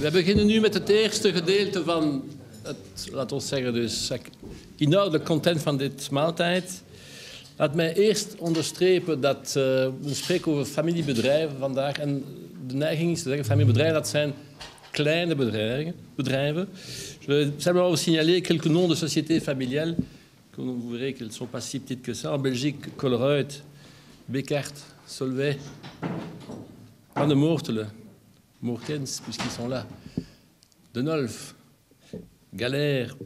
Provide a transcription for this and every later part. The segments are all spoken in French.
We beginnen nu met het eerste gedeelte van het, laten we zeggen, dus inhoudelijk content van dit maaltijd. Laat mij eerst onderstrepen dat we spreken over familiebedrijven vandaag. En de neiging is te zeggen, familiebedrijven, dat zijn kleine bedrijven. Je simplement vous signaler quelques noms de sociétés familiales. Vous verrez qu'elles ne sont pas si petites que ça. En Belgique, Colruyt, Bekaert, Solvay, Van de Moortelen, Moorkens, puisqu'ils sont là, De Nolf, Galère.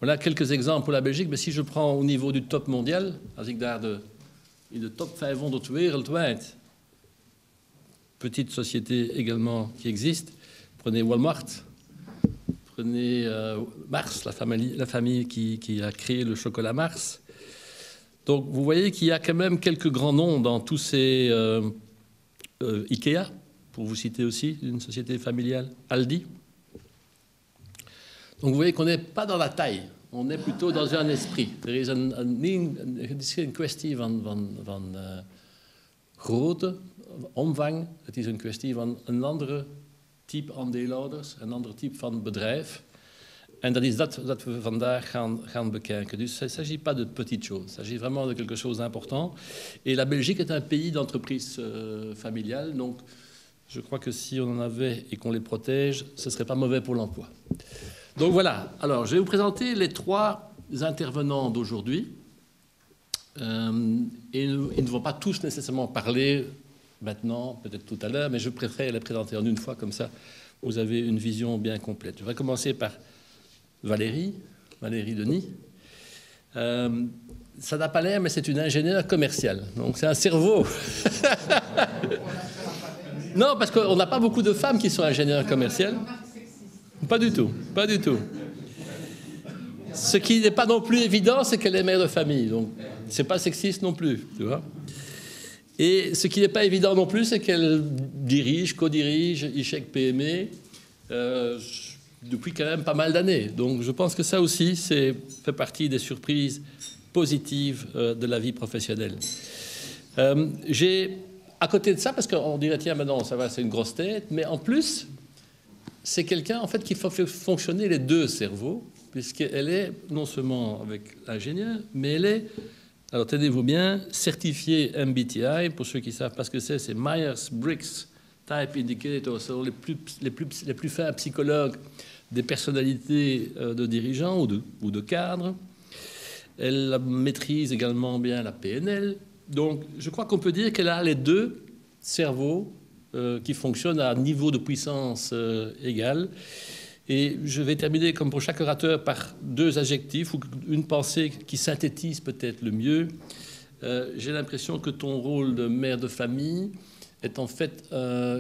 Voilà quelques exemples pour la Belgique. Mais si je prends au niveau du top mondial, als ik daar in de top 500 wereldwijd, petite société également qui existe, prenez Walmart, prenez Mars, la famille qui a créé le chocolat Mars. Donc vous voyez qu'il y a quand même quelques grands noms dans tous ces... Ikea, pour vous citer aussi, une société familiale, Aldi. Donc vous voyez qu'on n'est pas dans la taille, on est plutôt dans un esprit. Het is geen kwestie van grootte, omvang. Het is een kwestie van een andere type aandeelhouders, een ander type van bedrijf. En dat is dat we vandaag gaan bekijken. Dus il ne s'agit pas de petites choses, il s'agit vraiment de quelque chose d'important. Et la Belgique est un pays d'entreprise familiale, donc je crois que si on en avait et qu'on les protège, ce ne serait pas mauvais pour l'emploi. Donc voilà, alors je vais vous présenter les trois intervenants d'aujourd'hui. Et ils ne vont pas tous nécessairement parler maintenant, peut-être tout à l'heure, mais je préfère les présenter en une fois, comme ça vous avez une vision bien complète. Je vais commencer par Valérie Denis. Ça n'a pas l'air, mais c'est une ingénieure commerciale. Donc c'est un cerveau. Non, parce qu'on n'a pas beaucoup de femmes qui sont ingénieures commerciales. Pas du tout, pas du tout. Ce qui n'est pas non plus évident, c'est qu'elle est mère de famille. Donc c'est pas sexiste non plus, tu vois. Et ce qui n'est pas évident non plus, c'est qu'elle co-dirige Ishek PME depuis quand même pas mal d'années. Donc je pense que ça aussi, fait partie des surprises positives de la vie professionnelle. J'ai, à côté de ça, parce qu'on dirait, tiens, maintenant, ça va, c'est une grosse tête, mais en plus, c'est quelqu'un, en fait, qui fait fonctionner les deux cerveaux, puisqu'elle est non seulement avec l'ingénieur, mais elle est, alors tenez-vous bien, certifiée MBTI, pour ceux qui savent pas ce que c'est Myers-Briggs Type Indicator, ce sont les plus fins psychologues des personnalités de dirigeants ou de cadres. Elle maîtrise également bien la PNL. Donc, je crois qu'on peut dire qu'elle a les deux cerveaux qui fonctionnent à un niveau de puissance égal. Et je vais terminer, comme pour chaque orateur, par deux adjectifs ou une pensée qui synthétise peut-être le mieux. J'ai l'impression que ton rôle de mère de famille est en fait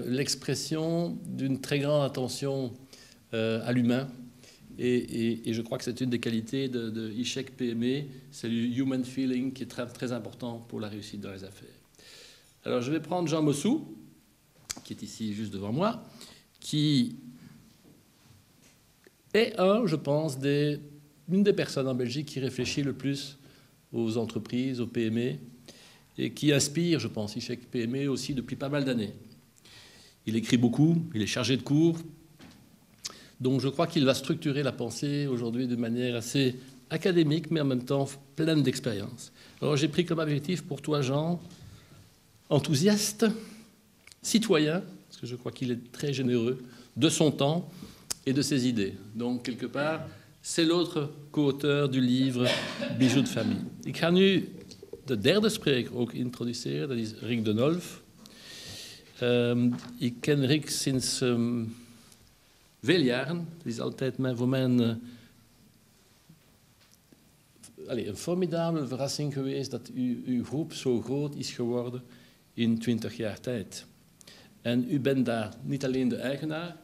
l'expression d'une très grande attention à l'humain. Et je crois que c'est une des qualités de Ishek PME, c'est le human feeling qui est très, très important pour la réussite dans les affaires. Alors je vais prendre Jean Mossou, qui est ici juste devant moi, qui est je pense, une des personnes en Belgique qui réfléchit le plus aux entreprises, aux PME, et qui inspire, je pense, Ishek PME aussi depuis pas mal d'années. Il écrit beaucoup, il est chargé de cours, donc je crois qu'il va structurer la pensée aujourd'hui de manière assez académique, mais en même temps pleine d'expérience. Alors j'ai pris comme objectif pour toi, Jean, enthousiaste, citoyen, parce que je crois qu'il est très généreux, de son temps et de ses idées. Donc, quelque part, c'est l'autre co-auteur du livre Bijoux de famille. Ik ga nu de derde spreker ook introduceren, dat is Rick de Nolf. Ik ken Rick sinds veel jaren. Het is altijd voor mij een formidabele verrassing geweest dat uw groep zo groot is geworden in 20 jaar tijd. En u bent daar niet alleen de eigenaar,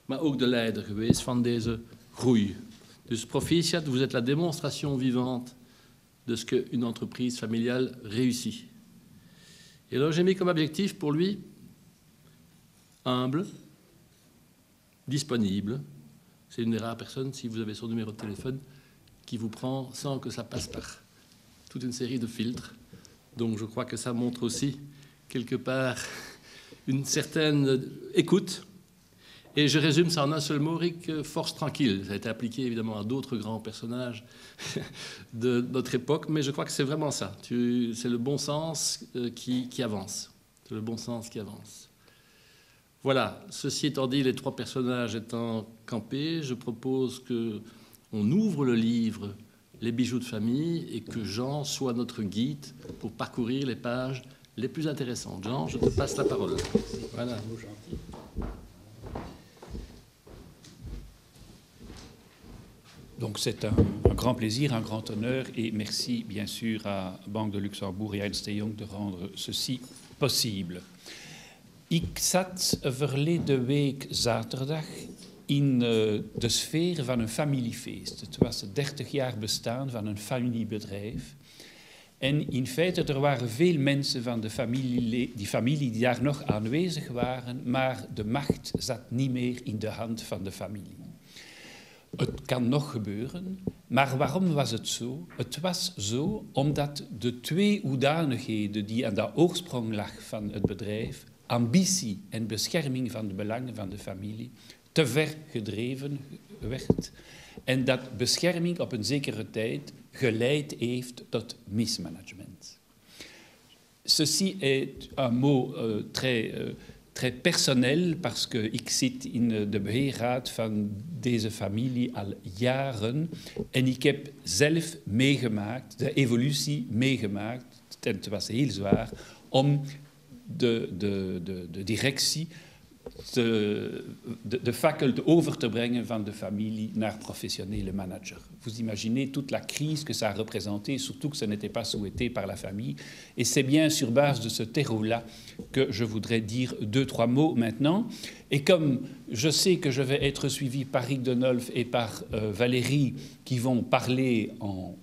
maar ook de leider geweest van deze groei. Dus proficiat, vous êtes la démonstration vivante de ce qu'une entreprise familiale réussit. Et alors j'ai mis comme objectif pour lui humble, disponible. C'est une des rares personnes, si vous avez son numéro de téléphone, qui vous prend sans que ça passe par toute une série de filtres. Donc je crois que ça montre aussi quelque part une certaine écoute Et je résume ça en un seul mot, Rick, force tranquille. Ça a été appliqué évidemment à d'autres grands personnages de notre époque, mais je crois que c'est vraiment ça. C'est le bon sens qui avance. C'est le bon sens qui avance. Voilà, ceci étant dit, les trois personnages étant campés, je propose qu'on ouvre le livre Les bijoux de famille et que Jean soit notre guide pour parcourir les pages les plus intéressantes. Jean, je te passe la parole. Voilà. Donc c'est un grand plaisir, un grand honneur et merci bien sûr à Banque de Luxembourg et à Ernst & Young de rendre ceci possible. Ik zat verleden week zaterdag in de sfeer van een familiefeest. Het was het 30 jaar bestaan van een familiebedrijf. En in feite, er waren veel mensen van die familie die daar nog aanwezig waren, maar de macht zat niet meer in de hand van de familie. Het kan nog gebeuren, maar waarom was het zo? Het was zo omdat de twee hoedanigheden die aan de oorsprong lag van het bedrijf, ambitie en bescherming van de belangen van de familie, te ver gedreven werd en dat bescherming op een zekere tijd geleid heeft tot mismanagement. Ceci est un mot très personnel parce que ik zit in de beheerraad van deze familie al jaren en ik heb zelf meegemaakt, de evolutie meegemaakt, en het was heel zwaar, om de directie, de fakkel over te brengen van de familie naar professionnele manager. Vous imaginez toute la crise que ça a représenté, surtout que ça n'était pas souhaité par la famille. Et c'est bien sur base de ce terreau-là que je voudrais dire 2-3 mots maintenant. Et comme je sais que je vais être suivi par Rick Denolf et par Valérie, qui vont parler en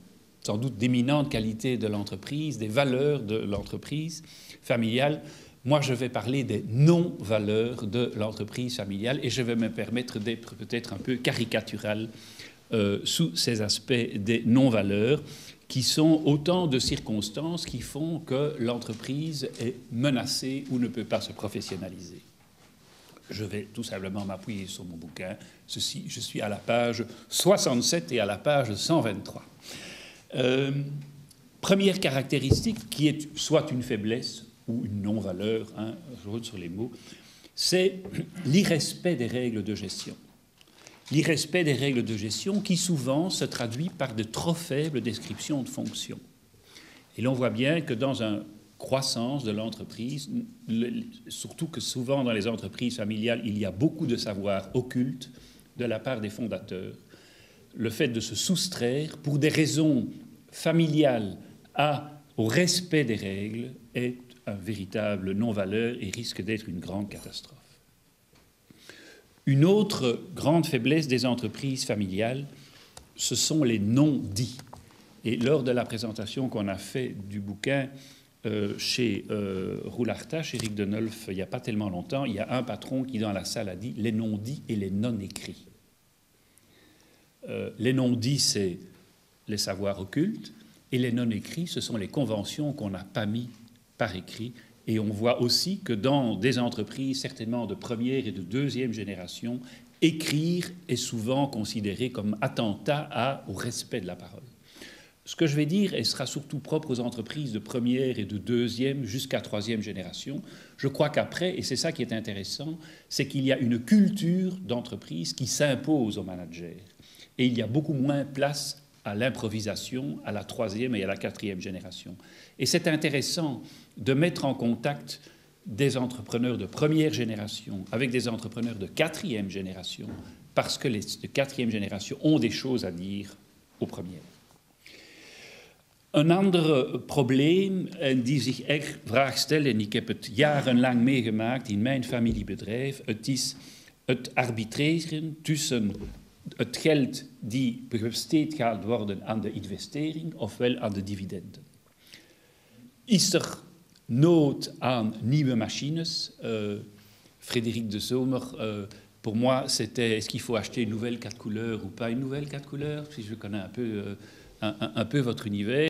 sans doute d'éminentes qualités de l'entreprise, des valeurs de l'entreprise familiale, moi, je vais parler des non-valeurs de l'entreprise familiale et je vais me permettre d'être peut-être un peu caricatural sous ces aspects des non-valeurs qui sont autant de circonstances qui font que l'entreprise est menacée ou ne peut pas se professionnaliser. Je vais tout simplement m'appuyer sur mon bouquin. Ceci, je suis à la page 67 et à la page 123. Première caractéristique qui est soit une faiblesse ou une non-valeur, hein, je roule sur les mots, c'est l'irrespect des règles de gestion. L'irrespect des règles de gestion qui souvent se traduit par de trop faibles descriptions de fonctions. Et l'on voit bien que dans une croissance de l'entreprise, surtout que souvent dans les entreprises familiales, il y a beaucoup de savoir occulte de la part des fondateurs. Le fait de se soustraire pour des raisons familiales au respect des règles est un véritable non-valeur et risque d'être une grande catastrophe. Une autre grande faiblesse des entreprises familiales, ce sont les non-dits. Et lors de la présentation qu'on a fait du bouquin chez Roularta, chez Rick Denolf, il n'y a pas tellement longtemps, il y a un patron qui dans la salle a dit les non-dits et les non-écrits. Les non-dits, c'est les savoirs occultes, et les non-écrits, ce sont les conventions qu'on n'a pas mis par écrit. Et on voit aussi que dans des entreprises, certainement de première et de deuxième génération, écrire est souvent considéré comme attentat au respect de la parole. Ce que je vais dire, et sera surtout propre aux entreprises de première et de deuxième jusqu'à troisième génération. Je crois qu'après, et c'est ça qui est intéressant, c'est qu'il y a une culture d'entreprise qui s'impose aux managers. Et il y a beaucoup moins place à l'improvisation, à la troisième et à la quatrième génération. Et c'est intéressant de mettre en contact des entrepreneurs de première génération avec des entrepreneurs de quatrième génération, parce que les de quatrième génération ont des choses à dire aux premières. Een ander probleem die zich echt vraag stelt, en ik heb het jarenlang meegemaakt in mijn familiebedrijf, het is het arbitreren tussen het geld die besteed gaat worden aan de investering ofwel aan de dividenden. Is er nood aan nieuwe machines? Frédéric de Zomer, pour moi, c'était est-ce qu'il faut acheter une nouvelle 4 couleurs ou pas une nouvelle 4 couleurs? Si je connais un peu votre univers.